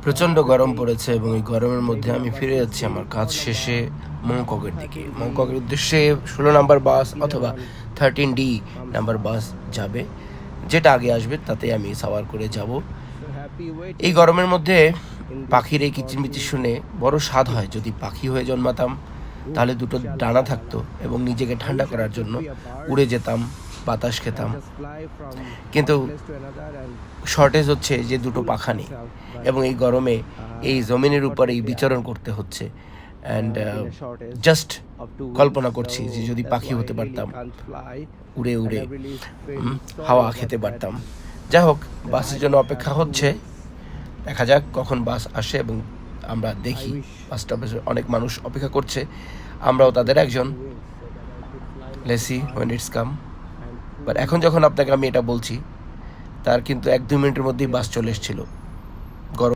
প্রচণ্ড গরম পড়েছে এবং এই গরমের মধ্যে আমি ফিরে যাচ্ছি আমার কাজ শেষে মংককের দিকে। মংককের উদ্দেশ্যে 16 নাম্বার বাস অথবা 13D নাম্বার বাস যাবে, যেটা আগে আসবে তাতে আমি সাওয়ার করে যাব। এই গরমের মধ্যে পাখির এই কিচিরমিচির শুনে বড় স্বাদ হয়। যদি পাখি হয়ে জন্মাতাম তাহলে দুটো ডানা থাকতো এবং নিজেকে ঠান্ডা করার জন্য উড়ে যেতাম, বাতাস খেতাম। কিন্তু শর্টেজ হচ্ছে যে দুটো পাখা নেই এবং এই গরমে এই জমিনের উপরেই বিচরণ করতে হচ্ছে। অ্যান্ড জাস্ট কল্পনা করছি যে যদি পাখি হতে পারতাম, উড়ে উড়ে হাওয়া খেতে পারতাম। যাই হোক, বাসের জন্য অপেক্ষা হচ্ছে, দেখা যাক কখন বাস আসে এবং আমরা দেখি বাস স্টপে অনেক মানুষ অপেক্ষা করছে, আমরাও তাদের একজন। লেসি হোয়েন ইটস কাম। বাট এখন যখন আপনাকে আমি এটা বলছি, তার কিন্তু 1-2 মিনিটের মধ্যেই বাস চলে এসেছিল।